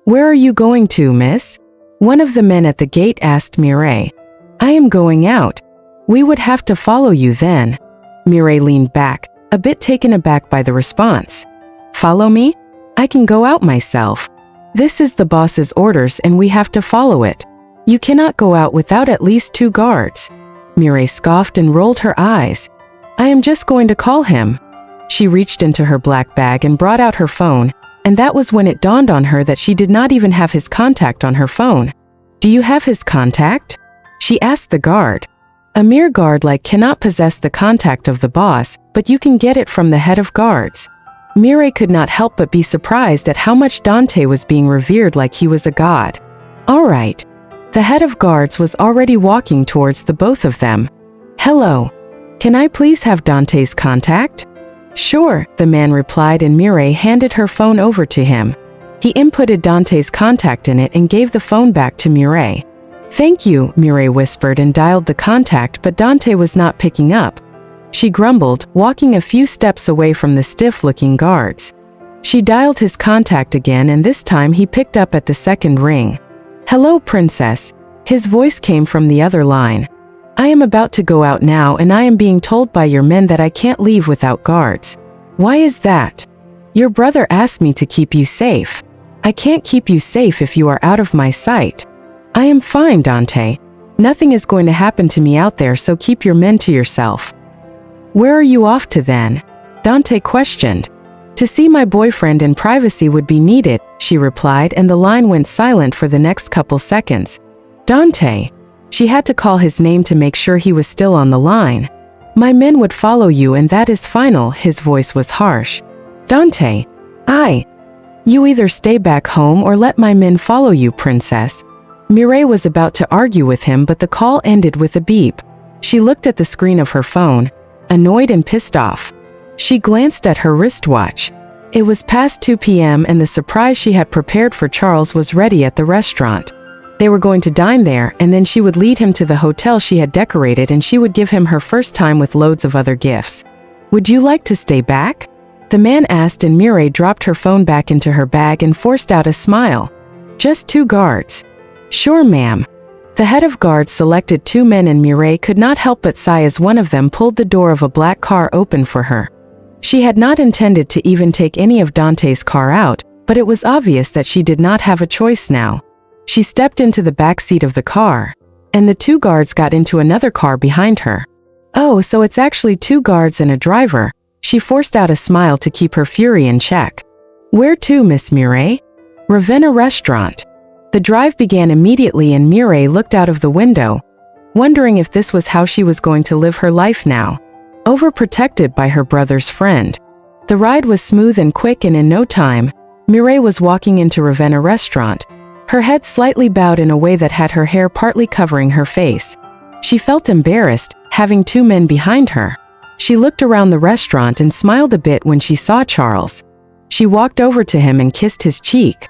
"Where are you going to, miss?" one of the men at the gate asked Mireille. "I am going out." "We would have to follow you then." Mireille leaned back, a bit taken aback by the response. "Follow me? I can go out myself. This is the boss's orders and we have to follow it. You cannot go out without at least 2 guards." Mireille scoffed and rolled her eyes. "I am just going to call him." She reached into her black bag and brought out her phone, and that was when it dawned on her that she did not even have his contact on her phone. "Do you have his contact?" she asked the guard. "A mere guard cannot possess the contact of the boss, but you can get it from the head of guards." Mireille could not help but be surprised at how much Dante was being revered like he was a god. "All right." The head of guards was already walking towards the both of them. "Hello. Can I please have Dante's contact?" "Sure," the man replied, and Mireille handed her phone over to him. He inputted Dante's contact in it and gave the phone back to Mireille. "Thank you," Mireille whispered and dialed the contact, but Dante was not picking up. She grumbled, walking a few steps away from the stiff-looking guards. She dialed his contact again, and this time he picked up at the second ring. "Hello, princess." His voice came from the other line. "I am about to go out now and I am being told by your men that I can't leave without guards." "Why is that?" "Your brother asked me to keep you safe." "I can't keep you safe if you are out of my sight." "I am fine, Dante. Nothing is going to happen to me out there, so keep your men to yourself." "Where are you off to then?" Dante questioned. "To see my boyfriend in privacy would be needed," she replied, and the line went silent for the next couple seconds. "Dante." She had to call his name to make sure he was still on the line. "My men would follow you and that is final," his voice was harsh. "Dante." You either stay back home or let my men follow you, princess." Mireille was about to argue with him, but the call ended with a beep. She looked at the screen of her phone, annoyed and pissed off. She glanced at her wristwatch. It was past 2 p.m. and the surprise she had prepared for Charles was ready at the restaurant. They were going to dine there, and then she would lead him to the hotel she had decorated and she would give him her first time with loads of other gifts. "Would you like to stay back?" the man asked, and Mireille dropped her phone back into her bag and forced out a smile. "Just 2 guards." "Sure, ma'am." The head of guards selected 2 men and Mireille could not help but sigh as one of them pulled the door of a black car open for her. She had not intended to even take any of Dante's car out, but it was obvious that she did not have a choice now. She stepped into the back seat of the car, and the 2 guards got into another car behind her. "Oh, so it's actually 2 guards and a driver." She forced out a smile to keep her fury in check. "Where to, Miss Mireille?" "Ravenna restaurant." The drive began immediately and Mireille looked out of the window, wondering if this was how she was going to live her life now. Overprotected by her brother's friend. The ride was smooth and quick, and in no time, Mireille was walking into Ravenna restaurant, her head slightly bowed in a way that had her hair partly covering her face. She felt embarrassed, having 2 men behind her. She looked around the restaurant and smiled a bit when she saw Charles. She walked over to him and kissed his cheek.